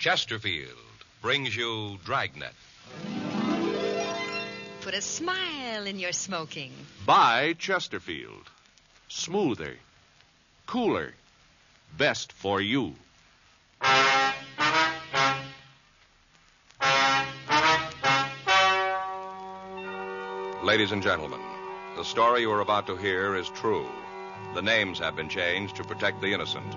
Chesterfield brings you Dragnet. Put a smile in your smoking. By Chesterfield. Smoother. Cooler. Best for you. Ladies and gentlemen, the story you are about to hear is true. The names have been changed to protect the innocent.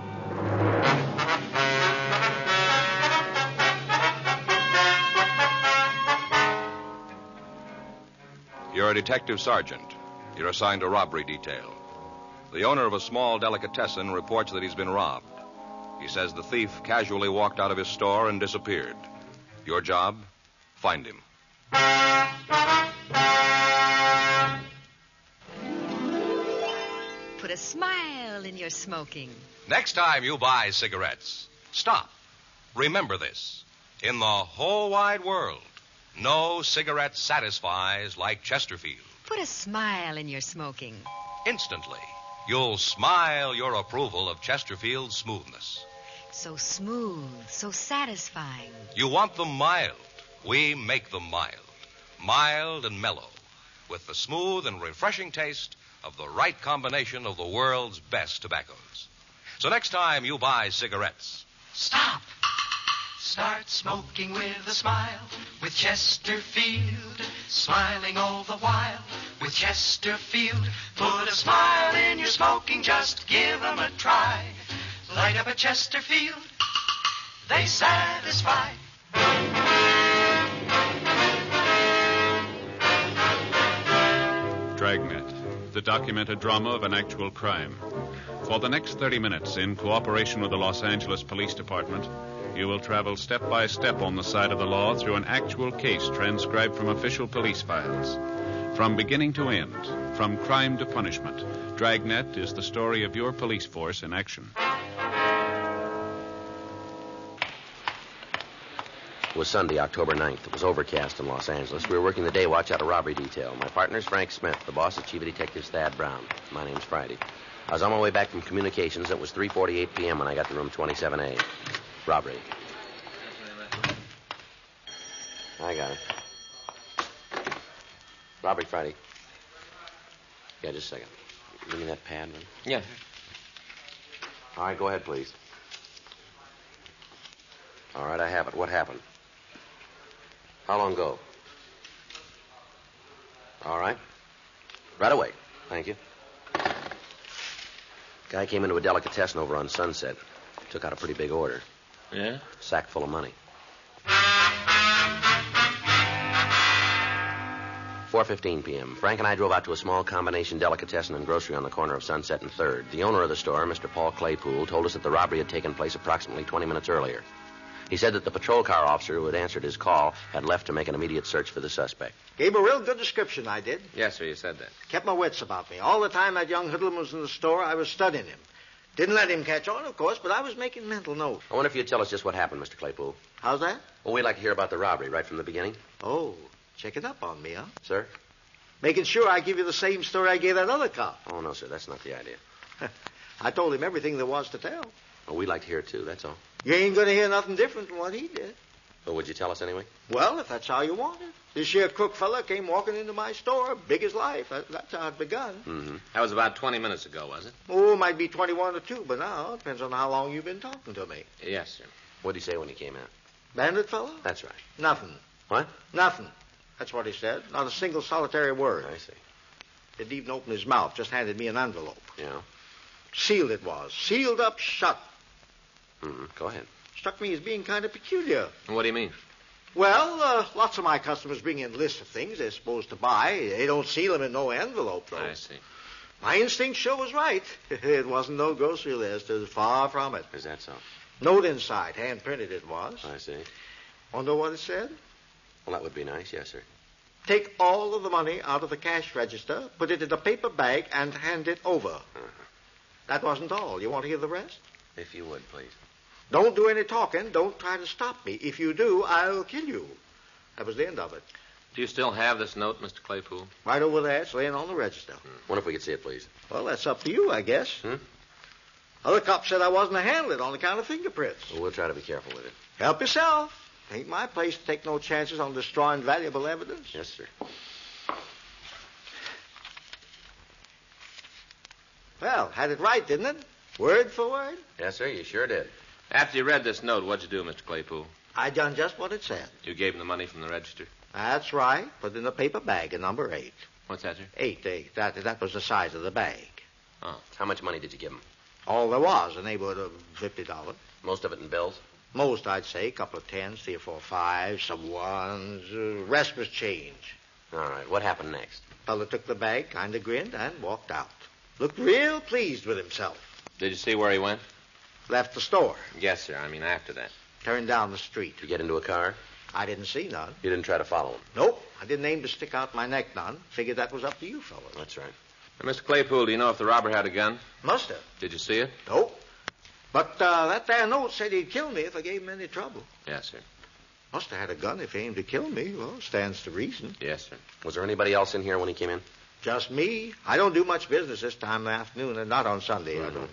You're a detective sergeant. You're assigned a robbery detail. The owner of a small delicatessen reports that he's been robbed. He says the thief casually walked out of his store and disappeared. Your job? Find him. Put a smile in your smoking. Next time you buy cigarettes, stop. Remember this. In the whole wide world, no cigarette satisfies like Chesterfield. Put a smile in your smoking. Instantly, you'll smile your approval of Chesterfield's smoothness. So smooth, so satisfying. You want them mild. We make them mild. Mild and mellow, with the smooth and refreshing taste of the right combination of the world's best tobaccos. So next time you buy cigarettes, stop. Start smoking with a smile with Chesterfield. Smiling all the while with Chesterfield. Put a smile in your smoking, just give 'em a try. Light up a Chesterfield, they satisfy. Dragnet, the documented drama of an actual crime. For the next 30 minutes, in cooperation with the Los Angeles Police Department, you will travel step by step on the side of the law through an actual case transcribed from official police files. From beginning to end, from crime to punishment, Dragnet is the story of your police force in action. It was Sunday, October 9th. It was overcast in Los Angeles. We were working the day watch out of robbery detail. My partner's Frank Smith. The boss is Chief of Detectives Thad Brown. My name's Friday. I was on my way back from communications. It was 3:48 p.m. when I got to room 27A. Robbery. I got it. Robbery, Friday. Yeah, just a second. Give me that pad, man. Yeah. All right, go ahead, please. All right, I have it. What happened? How long ago? All right. Right away. Thank you. Guy came into a delicatessen over on Sunset. Took out a pretty big order. Yeah? Sack full of money. 4:15 p.m. Frank and I drove out to a small combination delicatessen and grocery on the corner of Sunset and 3rd. The owner of the store, Mr. Paul Claypool, told us that the robbery had taken place approximately 20 minutes earlier. He said that the patrol car officer who had answered his call had left to make an immediate search for the suspect. Gave a real good description, I did. Yes, sir, you said that. Kept my wits about me. All the time that young hoodlum was in the store, I was studying him. Didn't let him catch on, of course, but I was making mental notes. I wonder if you'd tell us just what happened, Mr. Claypool. How's that? Well, we'd like to hear about the robbery right from the beginning. Oh, check it up on me, huh? Sir? Making sure I give you the same story I gave that other cop. Oh, no, sir, that's not the idea. I told him everything there was to tell. Well, we'd like to hear it, too, that's all. You ain't going to hear nothing different from what he did. Well, would you tell us anyway? Well, if that's how you want it. This here crook fella came walking into my store, big as life. That's how it begun. Mm-hmm. That was about 20 minutes ago, was it? Oh, might be 21 or 2, but now it depends on how long you've been talking to me. Yes, sir. What'd he say when he came out? Bandit fella? That's right. Nothing. What? Nothing. That's what he said. Not a single solitary word. I see. Didn't even open his mouth. Just handed me an envelope. Yeah? Sealed it was. Sealed up shut. Mm-hmm. Go ahead. Struck me as being kind of peculiar. What do you mean? Well, lots of my customers bring in lists of things they're supposed to buy. They don't seal them in no envelope, though. I see. My instinct sure was right. It wasn't no grocery list. It was far from it. Is that so? Note inside. Hand-printed it was. I see. Want to know what it said? Well, that would be nice, yes, sir. Take all of the money out of the cash register, put it in a paper bag, and hand it over. Uh-huh. That wasn't all. You want to hear the rest? If you would, please. Don't do any talking. Don't try to stop me. If you do, I'll kill you. That was the end of it. Do you still have this note, Mr. Claypool? Right over there. It's laying on the register. Wonder if we could see it, please. Well, that's up to you, I guess. Other cops said I wasn't to handle it on account of fingerprints. Well, we'll try to be careful with it. Help yourself. Ain't my place to take no chances on destroying valuable evidence. Yes, sir. Well, had it right, didn't it? Word for word. Yes, sir, you sure did. After you read this note, what'd you do, Mr. Claypool? I done just what it said. You gave him the money from the register? That's right. Put in a paper bag in number 8. What's that, sir? 8. That was the size of the bag. Oh. How much money did you give him? All there was, a neighborhood of $50. Most of it in bills? Most, I'd say. A couple of 10s, 3 or 4 5s, some 1s. Rest was change. All right. What happened next? Fella took the bag, kind of grinned, and walked out. Looked real pleased with himself. Did you see where he went? Left the store. Yes, sir. I mean, after that. Turned down the street. Did you get into a car? I didn't see none. You didn't try to follow him? Nope. I didn't aim to stick out my neck none. Figured that was up to you fellas. That's right. Now, Mr. Claypool, do you know if the robber had a gun? Must have. Did you see it? Nope. But that there note said he'd kill me if I gave him any trouble. Yes, sir. Must have had a gun if he aimed to kill me. Well, stands to reason. Yes, sir. Was there anybody else in here when he came in? Just me. I don't do much business this time of the afternoon, and not on Sunday. I don't.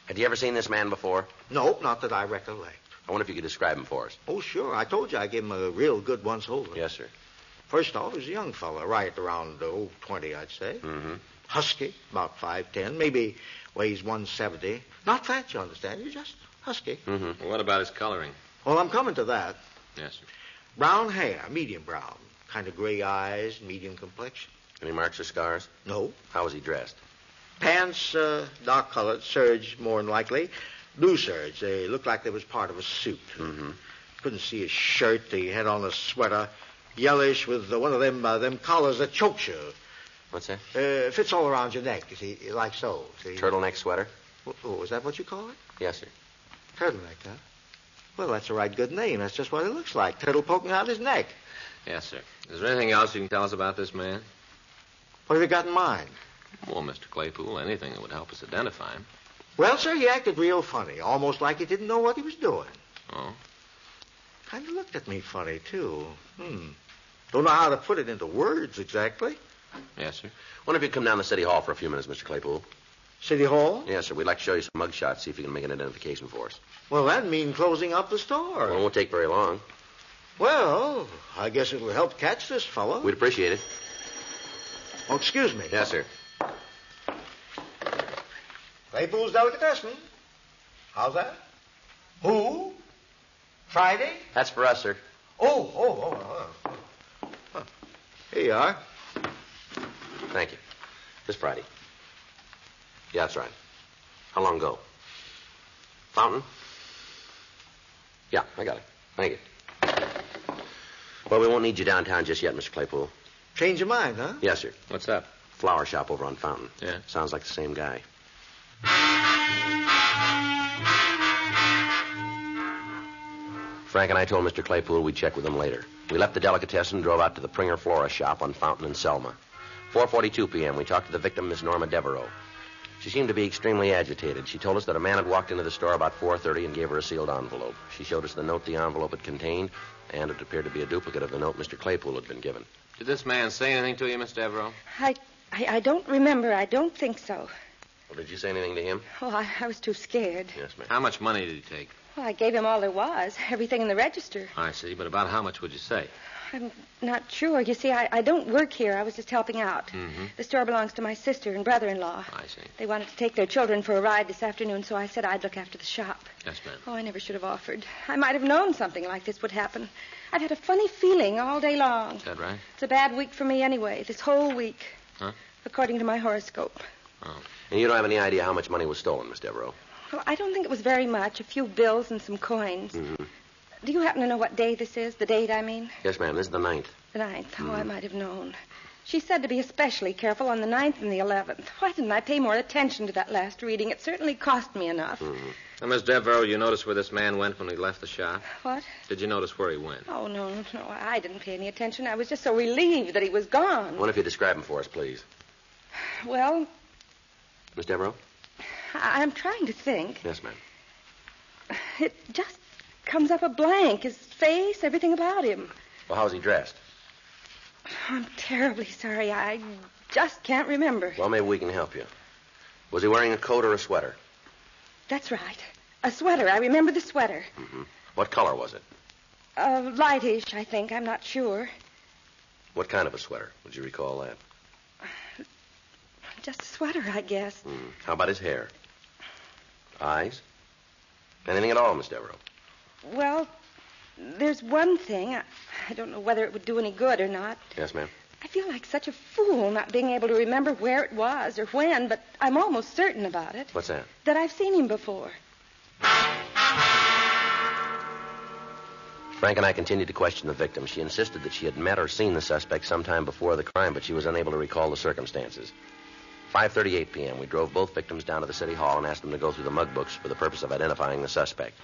Had you ever seen this man before? Nope, not that I recollect. I wonder if you could describe him for us. Oh, sure. I told you I gave him a real good once-over. Yes, sir. First off, he was a young fella, right around 20, I'd say. Mm-hmm. Husky, about 5'10", maybe weighs 170. Not fat, you understand. He's just husky. Mm-hmm. Well, what about his coloring? Well, I'm coming to that. Yes, sir. Brown hair, medium brown. Kind of gray eyes, medium complexion. Any marks or scars? No. How was he dressed? Pants, dark-colored, serge, more than likely. Blue serge. They looked like they was part of a suit. Mm-hmm. Couldn't see his shirt. He had on a sweater, yellowish, with one of them collars that chokes you. What's that? Fits all around your neck, you see, like so. See? Turtleneck sweater? Oh, is that what you call it? Yes, sir. Turtleneck, huh? Well, that's a right good name. That's just what it looks like. Turtle poking out his neck. Yes, sir. Is there anything else you can tell us about this man? What have you got in mind? Well, Mr. Claypool, anything that would help us identify him. Well, sir, he acted real funny, almost like he didn't know what he was doing. Oh? Kind of looked at me funny, too. Don't know how to put it into words exactly. Yes, sir. Wonder if you'd come down to City Hall for a few minutes, Mr. Claypool. City Hall? Yes, sir. We'd like to show you some mug shots, see if you can make an identification for us. Well, that'd mean closing up the store. Well, it won't take very long. Well, I guess it'll help catch this fellow. We'd appreciate it. Oh, excuse me. Yes, sir. Claypool's Delicatessen. How's that? Who? Friday? That's for us, sir. Oh. Huh. Here you are. Thank you. This Friday. Yeah, that's right. How long ago? Fountain? Yeah, I got it. Thank you. Well, we won't need you downtown just yet, Mr. Claypool. Change your mind, huh? Yes, sir. What's up? Flower shop over on Fountain. Yeah? Sounds like the same guy. Frank and I told Mr. Claypool we'd check with him later. We left the delicatessen and drove out to the Pringer Flora shop on Fountain and Selma. 4:42 p.m., we talked to the victim, Miss Norma Devereaux. She seemed to be extremely agitated. She told us that a man had walked into the store about 4:30 and gave her a sealed envelope. She showed us the note the envelope had contained, and it appeared to be a duplicate of the note Mr. Claypool had been given. Did this man say anything to you, Miss Devereaux? I don't remember. I don't think so. Well, did you say anything to him? Oh, I was too scared. Yes, ma'am. How much money did he take? Well, I gave him all there was, everything in the register. I see, but about how much would you say? I'm not sure. You see, I don't work here. I was just helping out. Mm-hmm. The store belongs to my sister and brother-in-law. I see. They wanted to take their children for a ride this afternoon, so I said I'd look after the shop. Yes, ma'am. Oh, I never should have offered. I might have known something like this would happen. I've had a funny feeling all day long. Is that right? It's a bad week for me anyway, this whole week. Huh? According to my horoscope. Oh. And you don't have any idea how much money was stolen, Miss Devereaux? Well, I don't think it was very much. A few bills and some coins. Mm-hmm. Do you happen to know what day this is? The date, I mean? Yes, ma'am. This is the 9th. The 9th. Oh, I might have known. She said to be especially careful on the 9th and the 11th. Why didn't I pay more attention to that last reading? It certainly cost me enough. Mm-hmm. Now, Miss Devereaux, you noticed where this man went when he left the shop? What? Did you notice where he went? Oh, no. I didn't pay any attention. I was just so relieved that he was gone. I wonder if you describe him for us, please. Well, Miss Devereaux? I'm trying to think. Yes, ma'am. It just comes up a blank. His face, everything about him. Well, how's he dressed? I'm terribly sorry. I just can't remember. Well, maybe we can help you. Was he wearing a coat or a sweater? That's right. A sweater. I remember the sweater. Mm-hmm. What color was it? Lightish, I think. I'm not sure. What kind of a sweater? Would you recall that? Just a sweater, I guess. How about his hair? Eyes? Anything at all, Miss Devereaux? Well, there's one thing. I don't know whether it would do any good or not. Yes, ma'am? I feel like such a fool not being able to remember where it was or when, but I'm almost certain about it. What's that? That I've seen him before. Frank and I continued to question the victim. She insisted that she had met or seen the suspect sometime before the crime, but she was unable to recall the circumstances. 5:38 p.m., we drove both victims down to the city hall and asked them to go through the mug books for the purpose of identifying the suspect.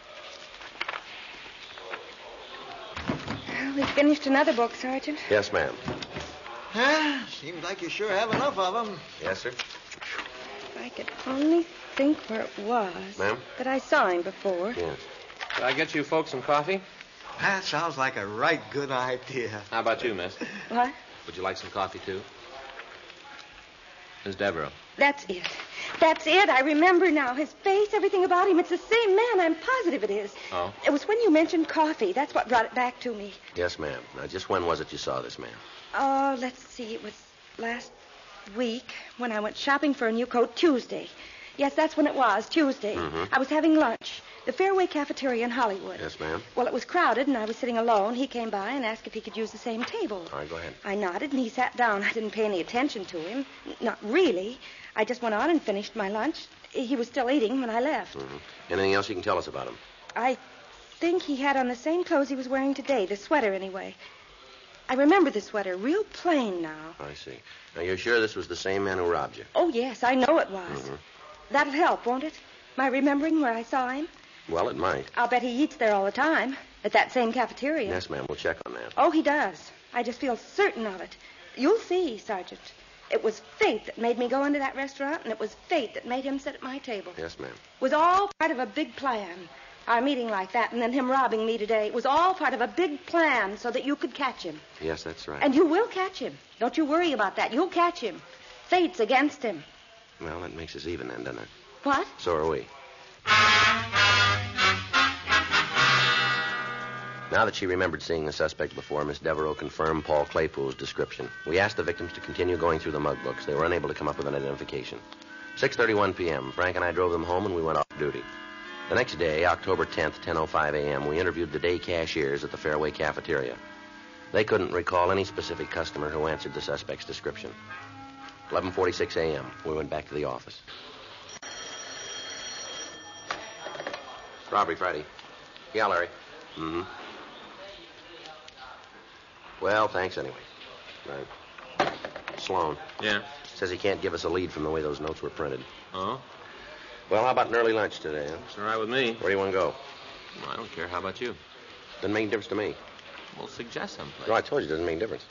Well, we finished another book, Sergeant. Yes, ma'am. Seems like you sure have enough of them. Yes, sir? If I could only think where it was. Ma'am? That I saw him before. Yes. Did I get you folks some coffee? That sounds like a right good idea. How about you, miss? What? Would you like some coffee, too? Miss Devereaux. That's it. That's it. I remember now. His face, everything about him. It's the same man. I'm positive it is. Oh? It was when you mentioned coffee. That's what brought it back to me. Yes, ma'am. Now, just when was it you saw this man? Oh, let's see. It was last week when I went shopping for a new coat. Tuesday. Yes, that's when it was. Tuesday. Mm-hmm. I was having lunch. The Fairway Cafeteria in Hollywood. Yes, ma'am. Well, it was crowded, and I was sitting alone. He came by and asked if he could use the same table. All right, go ahead. I nodded, and he sat down. I didn't pay any attention to him. Not really. I just went on and finished my lunch. He was still eating when I left. Mm-hmm. Anything else you can tell us about him? I think he had on the same clothes he was wearing today, the sweater anyway. I remember the sweater, real plain now. I see. Now, you're sure this was the same man who robbed you? Oh, yes, I know it was. Mm-hmm. That'll help, won't it? My remembering where I saw him? Well, it might. I'll bet he eats there all the time, at that same cafeteria. Yes, ma'am. We'll check on that. Oh, he does. I just feel certain of it. You'll see, Sergeant. It was fate that made me go into that restaurant, and it was fate that made him sit at my table. Yes, ma'am. It was all part of a big plan. Our meeting like that, and then him robbing me today. It was all part of a big plan so that you could catch him. Yes, that's right. And you will catch him. Don't you worry about that. You'll catch him. Fate's against him. Well, that makes us even then, doesn't it? What? So are we. Now that she remembered seeing the suspect before, Miss Devereaux confirmed Paul Claypool's description. We asked the victims to continue going through the mug books. They were unable to come up with an identification. 6:31 p.m., Frank and I drove them home, and we went off duty. The next day, October 10th, 10:05 a.m., we interviewed the day cashiers at the Fairway Cafeteria. They couldn't recall any specific customer who answered the suspect's description. 11:46 a.m., we went back to the office. Robbery Friday. Yeah, Larry. Mm-hmm. Well, thanks anyway. Right. Sloan. Yeah? Says he can't give us a lead from the way those notes were printed. Oh? Well, how about an early lunch today, huh? It's all right with me. Where do you want to go? Well, I don't care. How about you? Doesn't make any difference to me. Well, suggest someplace. No, I told you it doesn't make any difference.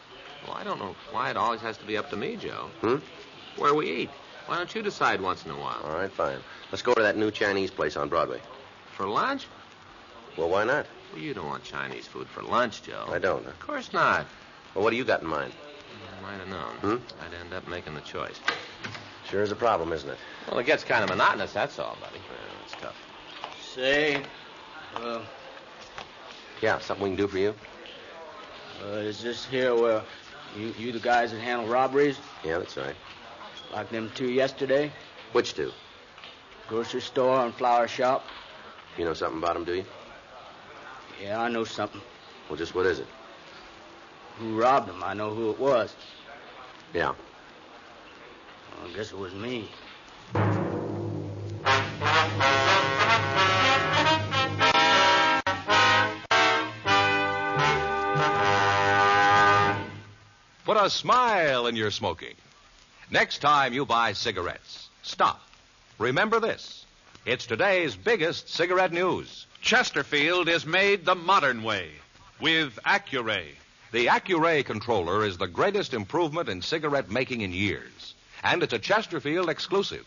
Well, I don't know why it always has to be up to me, Joe. Hmm? Where we eat. Why don't you decide once in a while? All right, fine. Let's go to that new Chinese place on Broadway. For lunch? Well, why not? Well, you don't want Chinese food for lunch, Joe. I don't. Huh? Of course not. Well, what do you got in mind? I might have known. I'd end up making the choice. Sure is a problem, isn't it? Well, it gets kind of monotonous, that's all, buddy. Well, it's tough. Say, Yeah, something we can do for you? is this here where you the guys that handle robberies? Yeah, that's right. Like them two yesterday? Which two? Grocery store and flower shop? You know something about them, do you? Yeah, I know something. Well, just what is it? Who robbed them? I know who it was. Yeah. Well, I guess it was me. Put a smile in your smoking. Next time you buy cigarettes, stop. Remember this. It's today's biggest cigarette news. Chesterfield is made the modern way with Accuray. The Accuray controller is the greatest improvement in cigarette making in years, and it's a Chesterfield exclusive.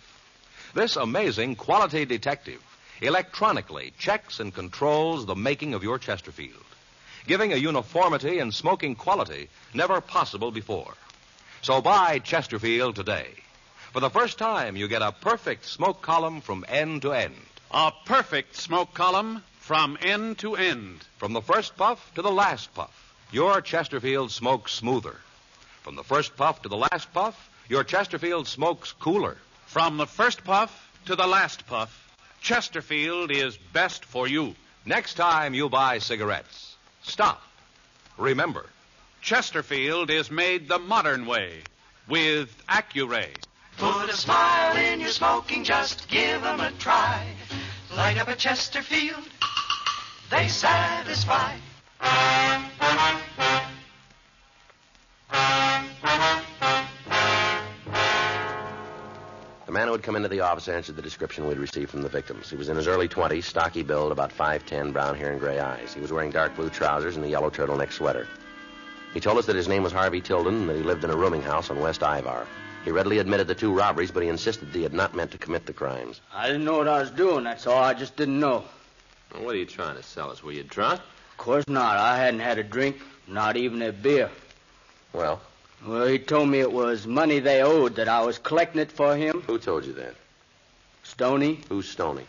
This amazing quality detective electronically checks and controls the making of your Chesterfield, giving a uniformity in smoking quality never possible before. So buy Chesterfield today. For the first time, you get a perfect smoke column from end to end. A perfect smoke column from end to end. From the first puff to the last puff, your Chesterfield smokes smoother. From the first puff to the last puff, your Chesterfield smokes cooler. From the first puff to the last puff, Chesterfield is best for you. Next time you buy cigarettes, stop. Remember, Chesterfield is made the modern way with Accuray. Put a smile in your smoking, just give 'em a try. Light up a Chesterfield, they satisfy. The man who had come into the office answered the description we'd received from the victims. He was in his early 20s, stocky build, about 5'10", brown hair and gray eyes. He was wearing dark blue trousers and a yellow turtleneck sweater. He told us that his name was Harvey Tilden and that he lived in a rooming house on West Ivar. He readily admitted the 2 robberies, but he insisted that he had not meant to commit the crimes. I didn't know what I was doing, that's all. I just didn't know. Well, what are you trying to sell us? Were you drunk? Of course not. I hadn't had a drink, not even a beer. Well? Well, he told me it was money they owed, that I was collecting it for him. Who told you that? Stoney. Who's Stoney?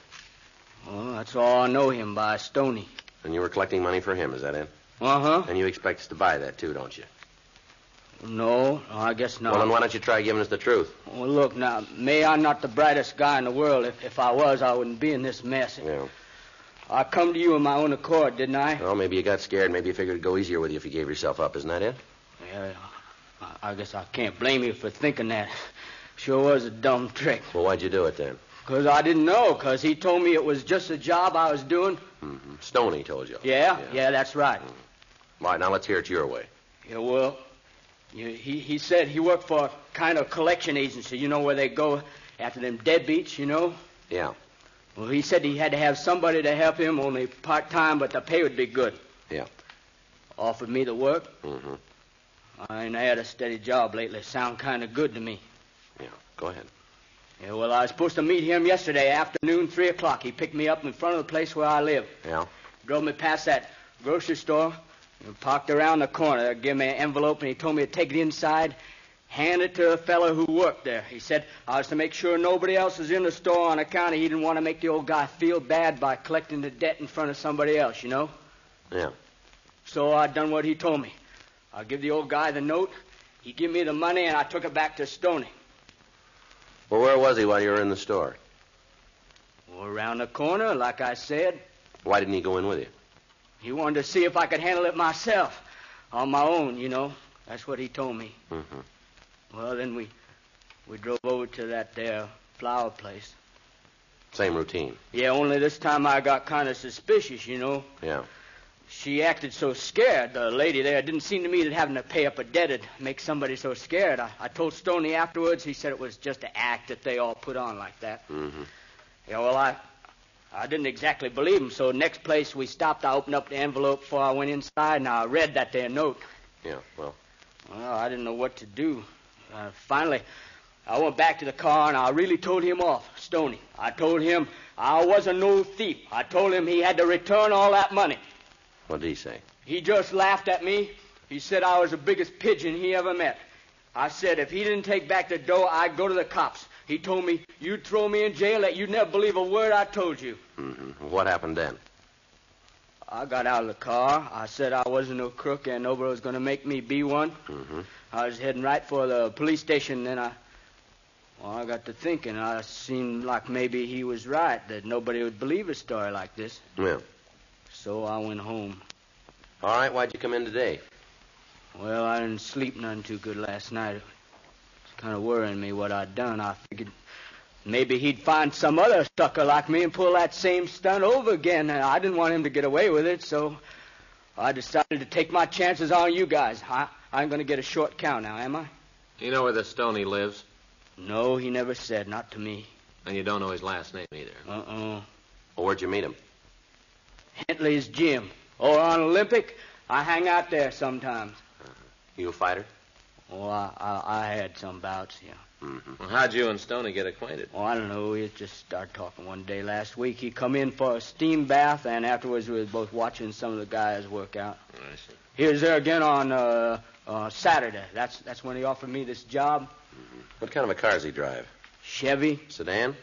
Well, that's all I know him by, Stoney. And you were collecting money for him, is that it? Uh-huh. And you expect us to buy that, too, don't you? No, I guess not. Well, then why don't you try giving us the truth? Well, look, now, may I'm not the brightest guy in the world. If I was, I wouldn't be in this mess. Yeah. I come to you of my own accord, didn't I? Well, maybe you got scared. Maybe you figured it'd go easier with you if you gave yourself up. Isn't that it? Yeah, I guess I can't blame you for thinking that. Sure was a dumb trick. Well, why'd you do it then? Because I didn't know, because he told me it was just a job I was doing. Mm-hmm. Stoney told you. Yeah, that's right. Mm-hmm. All right, now let's hear it your way. Yeah, well, he said he worked for a kind of collection agency, you know, where they go after them deadbeats, you know? Yeah. Well, he said he had to have somebody to help him, only part-time, but the pay would be good. Yeah. Offered me the work. Mm-hmm. I ain't had a steady job lately. Sound kind of good to me. Yeah, go ahead. Yeah, well, I was supposed to meet him yesterday afternoon, 3 o'clock. He picked me up in front of the place where I live. Yeah? Drove me past that grocery store and parked around the corner. Gave me an envelope, and he told me to take it inside, hand it to a fellow who worked there. He said I was to make sure nobody else was in the store on account of he didn't want to make the old guy feel bad by collecting the debt in front of somebody else, you know? Yeah. So I done what he told me. I give the old guy the note, he give me the money, and I took it back to Stoney. Well, where was he while you were in the store? Well, around the corner, like I said. Why didn't he go in with you? He wanted to see if I could handle it myself, on my own, you know. That's what he told me. Mm-hmm. Well, then we drove over to that there flower place. Same routine. Yeah, only this time I got kind of suspicious, you know. Yeah. She acted so scared, the lady there. It didn't seem to me that having to pay up a debt would make somebody so scared. I told Stoney afterwards, he said it was just an act that they all put on like that. Mm-hmm. Yeah, well, I didn't exactly believe him, so next place we stopped, I opened up the envelope before I went inside, and I read that there note. Yeah, well? Well, I didn't know what to do. Finally, I went back to the car, and I really told him off, Stoney. I told him I wasn't no thief. I told him he had to return all that money. What did he say? He just laughed at me. He said I was the biggest pigeon he ever met. I said if he didn't take back the dough, I'd go to the cops. He told me you'd throw me in jail, that you'd never believe a word I told you. Mm-hmm. What happened then? I got out of the car. I said I wasn't no crook and nobody was going to make me be one. Mm-hmm. I was heading right for the police station, and then I got to thinking. I seemed like maybe he was right, that nobody would believe a story like this. Yeah. So I went home. All right, why'd you come in today? Well, I didn't sleep none too good last night. It was kind of worrying me what I'd done. I figured maybe he'd find some other sucker like me and pull that same stunt over again. I didn't want him to get away with it, so I decided to take my chances on you guys. I'm going to get a short count now, am I? You know where the Stoney lives? No, he never said, not to me. And you don't know his last name either. Uh-uh. Well, where'd you meet him? Hentley's gym. Or on Olympic. I hang out there sometimes. You a fighter? Oh, I had some bouts, yeah. Mm-hmm. Well, how'd you and Stoney get acquainted? Oh, I don't know. We just started talking one day last week. He come in for a steam bath, and afterwards we was both watching some of the guys work out. I see. He was there again on Saturday. That's when he offered me this job. Mm-hmm. What kind of a car does he drive? Chevy? Sedan?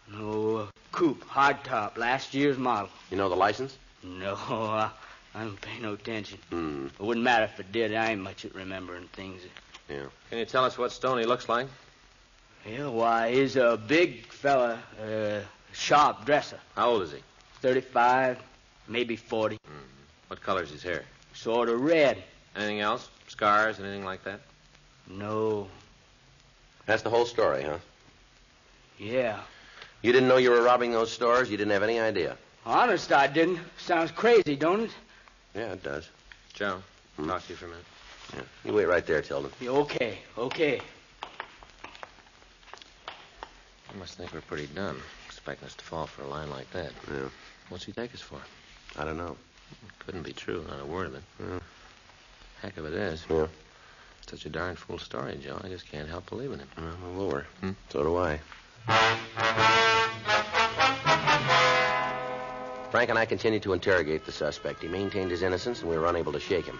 No, coupe, hardtop, last year's model. You know the license? No, I don't pay no attention. It wouldn't matter if it did. I ain't much at remembering things. Yeah. Can you tell us what Stoney looks like? Yeah, why, he's a big fella, sharp dresser. How old is he? 35, maybe 40. What color's his hair? Sort of red. Anything else? Scars, anything like that? No. That's the whole story, huh? Yeah. You didn't know you were robbing those stores? You didn't have any idea? Honest, I didn't. Sounds crazy, don't it? Yeah, it does. Joe, talk to you for a minute. Yeah. You wait right there, Tilden. Yeah, okay. You must think we're pretty done, expecting us to fall for a line like that. Yeah. What's he take us for? I don't know. Couldn't be true, not a word of it. Yeah. Heck of it is. Yeah. Such a darn fool story, Joe. I just can't help believing it. I'm a lower. So do I. Frank and I continued to interrogate the suspect. He maintained his innocence, and we were unable to shake him.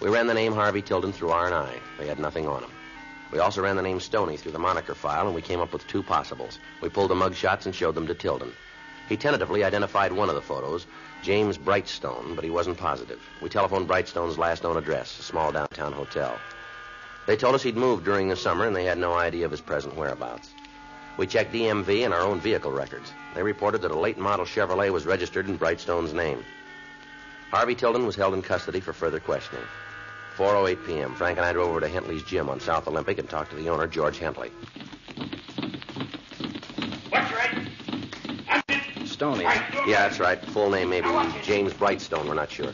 We ran the name Harvey Tilden through R&I. They had nothing on him. We also ran the name Stoney through the moniker file, and we came up with two possibles. We pulled the mug shots and showed them to Tilden. He tentatively identified one of the photos, James Brightstone, but he wasn't positive. We telephoned Brightstone's last known address, a small downtown hotel. They told us he'd moved during the summer, and they had no idea of his present whereabouts. We checked DMV and our own vehicle records. They reported that a late-model Chevrolet was registered in Brightstone's name. Harvey Tilden was held in custody for further questioning. 4:08 p.m., Frank and I drove over to Hentley's gym on South Olympic and talked to the owner, George Hentley. What's right? Stoney. Yeah, that's right. Full name maybe James Brightstone. We're not sure.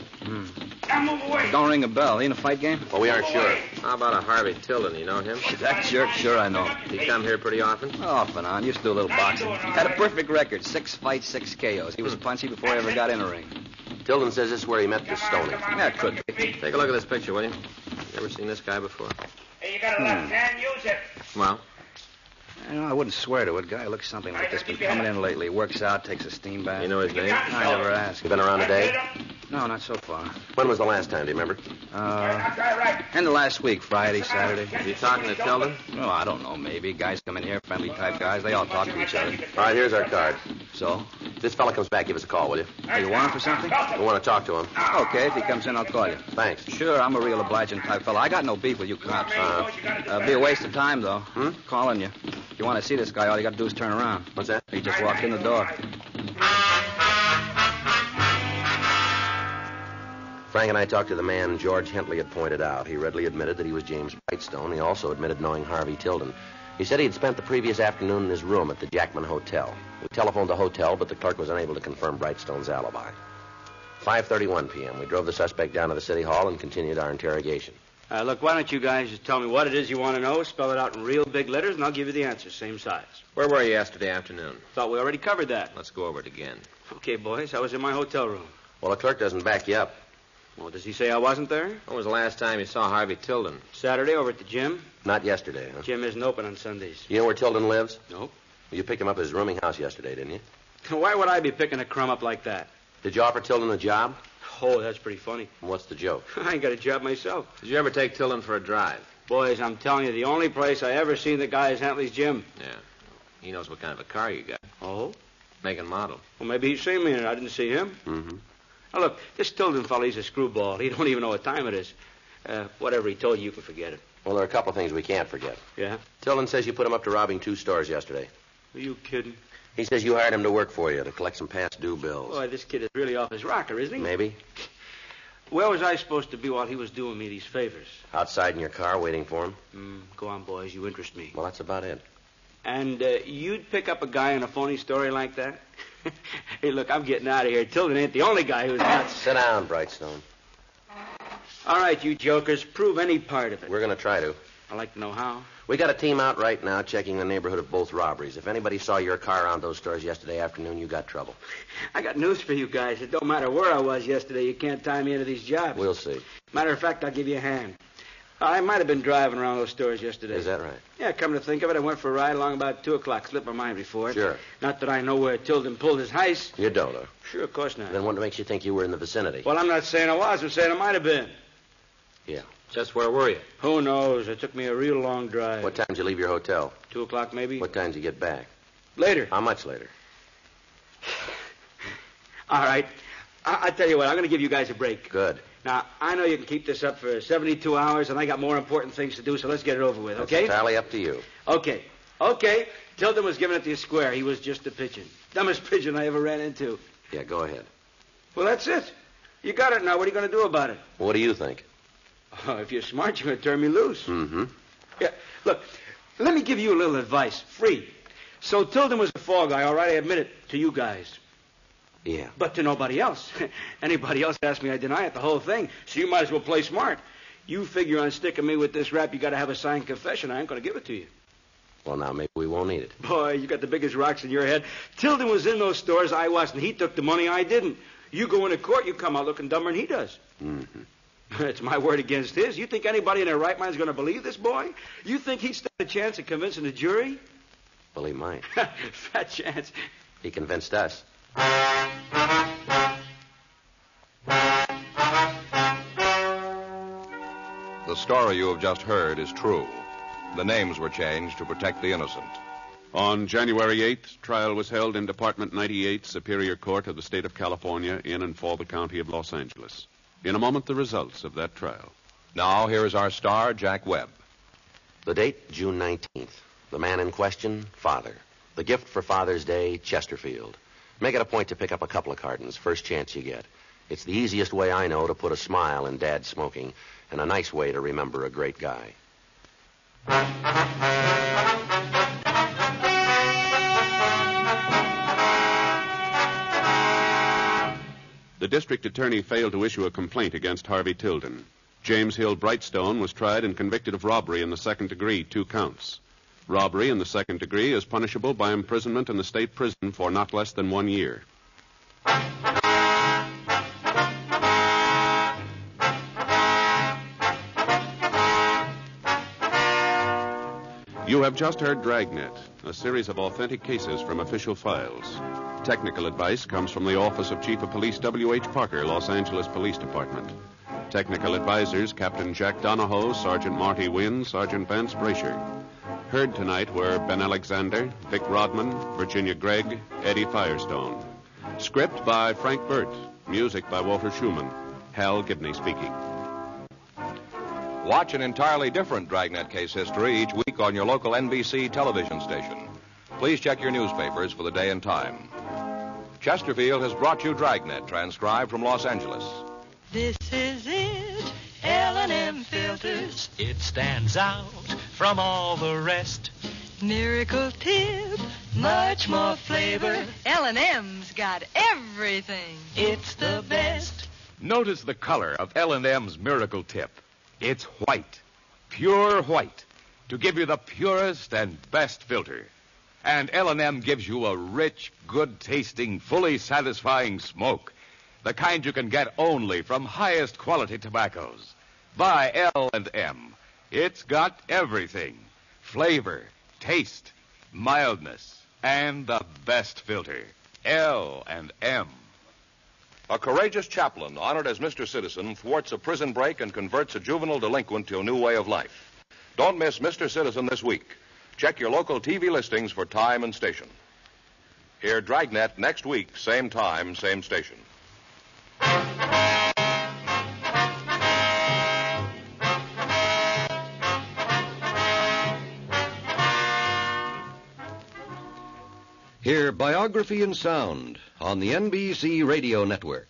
Now move away. Don't ring a bell. He in a fight game? Well, we aren't sure. How about a Harvey Tilden? You know him? That jerk? Sure I know. He come here pretty often? Off and on. Used to do a little boxing. Had a perfect record. 6 fights, 6 KOs. He was punchy before he ever got in a ring. Tilden says this is where he met this Stoney. Yeah, it could be. Take a look at this picture, will you? You ever seen this guy before? Hey, you got a left hand, use it. Well? You know, I wouldn't swear to it. Guy looks something like this. Been coming in lately. Works out, takes a steam bath. You know his name? I never asked. You been around today? No, not so far. When was the last time, do you remember? End of last week, Friday, Saturday. You talking to Tilden? Oh, I don't know, maybe. Guys come in here, friendly type guys. They all talk to each other. All right, here's our card. So? If this fella comes back, give us a call, will you? You want him for something? We want to talk to him. Okay, if he comes in, I'll call you. Thanks. Sure, I'm a real obliging type fella. I got no beef with you cops. Be a waste of time, though. Calling you. If you want to see this guy, all you got to do is turn around. What's that? He just walked in the door. Frank and I talked to the man George Hentley had pointed out. He readily admitted that he was James Brightstone. He also admitted knowing Harvey Tilden. He said he had spent the previous afternoon in his room at the Jackman Hotel. We telephoned the hotel, but the clerk was unable to confirm Brightstone's alibi. 5:31 p.m. We drove the suspect down to the city hall and continued our interrogation. Look, why don't you guys just tell me what it is you want to know, spell it out in real big letters, and I'll give you the answer, same size. Where were you yesterday afternoon? Thought we already covered that. Let's go over it again. Okay, boys, I was in my hotel room. Well, the clerk doesn't back you up. Well, does he say I wasn't there? When was the last time you saw Harvey Tilden? Saturday over at the gym. Not yesterday, huh? Gym isn't open on Sundays. You know where Tilden lives? Nope. You picked him up at his rooming house yesterday, didn't you? Why would I be picking a crumb up like that? Did you offer Tilden a job? Oh, that's pretty funny. What's the joke? I ain't got a job myself. Did you ever take Tilden for a drive? Boys, I'm telling you, the only place I ever seen the guy is Hentley's gym. Yeah. He knows what kind of a car you got. Oh? Make and model. Well, maybe he's seen me in it. I didn't see him. Mm-hmm. Now, look, this Tilden fella, he's a screwball. He don't even know what time it is. Whatever he told you, you can forget it. Well, there are a couple of things we can't forget. Yeah? Tilden says you put him up to robbing 2 stores yesterday. Are you kidding? He says you hired him to work for you, to collect some past due bills. Boy, this kid is really off his rocker, isn't he? Maybe. Where was I supposed to be while he was doing me these favors? Outside in your car waiting for him. Go on, boys. You interest me. Well, that's about it. And you'd pick up a guy in a phony story like that? Hey, look, I'm getting out of here. Tilden ain't the only guy who's nuts. Sit down, Brightstone. All right, you jokers, prove any part of it. We're going to try to. I'd like to know how. We got a team out right now checking the neighborhood of both robberies. If anybody saw your car around those stores yesterday afternoon, you got trouble. I got news for you guys. It don't matter where I was yesterday. You can't tie me into these jobs. We'll see. Matter of fact, I'll give you a hand. I might have been driving around those stores yesterday. Is that right? Yeah, come to think of it, I went for a ride along about 2 o'clock. Slipped my mind before it. Sure. Not that I know where Tilden pulled his heist. You don't, huh? Sure, of course not. Then what makes you think you were in the vicinity? Well, I'm not saying I was. I'm saying I might have been. Yeah. Just where were you? Who knows? It took me a real long drive. What time did you leave your hotel? 2 o'clock, maybe? What time did you get back? Later. How much later? All right. I tell you what, I'm going to give you guys a break. Good. Now, I know you can keep this up for 72 hours, and I got more important things to do, so let's get it over with, okay? It's entirely up to you. Okay. Tilden was giving it to you square. He was just a pigeon. Dumbest pigeon I ever ran into. Yeah, go ahead. Well, that's it. You got it now. What are you going to do about it? What do you think? Oh, if you're smart, you're going to turn me loose. Mm-hmm. Yeah, look, let me give you a little advice, free. So Tilden was a fall guy, all right? I admit it to you guys. Yeah. But to nobody else. Anybody else asks me, I deny it, the whole thing. So you might as well play smart. You figure on sticking me with this rap, you got to have a signed confession. I ain't going to give it to you. Well, now, maybe we won't need it. Boy, you got the biggest rocks in your head. Tilden was in those stores, I wasn't. He took the money, I didn't. You go into court, you come out looking dumber than he does. Mm-hmm. It's my word against his. You think anybody in their right mind is going to believe this boy? You think he'd stand a chance of convincing the jury? Well, he might. Fat chance. He convinced us. The story you have just heard is true. The names were changed to protect the innocent. On January 8th, trial was held in Department 98, Superior Court of the State of California, in and for the County of Los Angeles. In a moment, the results of that trial. Now, here is our star, Jack Webb. The date, June 19th. The man in question, father. The gift for Father's Day, Chesterfield. Make it a point to pick up a couple of cartons, first chance you get. It's the easiest way I know to put a smile in Dad's smoking, and a nice way to remember a great guy. The district attorney failed to issue a complaint against Harvey Tilden. James Hill Brightstone was tried and convicted of robbery in the second degree, 2 counts. Robbery in the second degree is punishable by imprisonment in the state prison for not less than 1 year. You have just heard Dragnet, a series of authentic cases from official files. Technical advice comes from the Office of Chief of Police W.H. Parker, Los Angeles Police Department. Technical advisors, Captain Jack Donahoe, Sergeant Marty Wynn, Sergeant Vance Brasher. Heard tonight were Ben Alexander, Vic Rodman, Virginia Gregg, Eddie Firestone. Script by Frank Burt. Music by Walter Schumann. Hal Gibney speaking. Watch an entirely different Dragnet case history each week on your local NBC television station. Please check your newspapers for the day and time. Chesterfield has brought you Dragnet, transcribed from Los Angeles. This is it, L&M Filters. It stands out from all the rest. Miracle tip, much more flavor. L&M's got everything. It's the best. Notice the color of L&M's Miracle Tip. It's white, pure white, to give you the purest and best filter. And L&M gives you a rich, good-tasting, fully satisfying smoke, the kind you can get only from highest quality tobaccos. Buy L&M. It's got everything: flavor, taste, mildness, and the best filter. L&M. A courageous chaplain, honored as Mr. Citizen, thwarts a prison break and converts a juvenile delinquent to a new way of life. Don't miss Mr. Citizen this week. Check your local TV listings for time and station. Hear Dragnet next week, same time, same station. Hear Biography in Sound on the NBC Radio Network.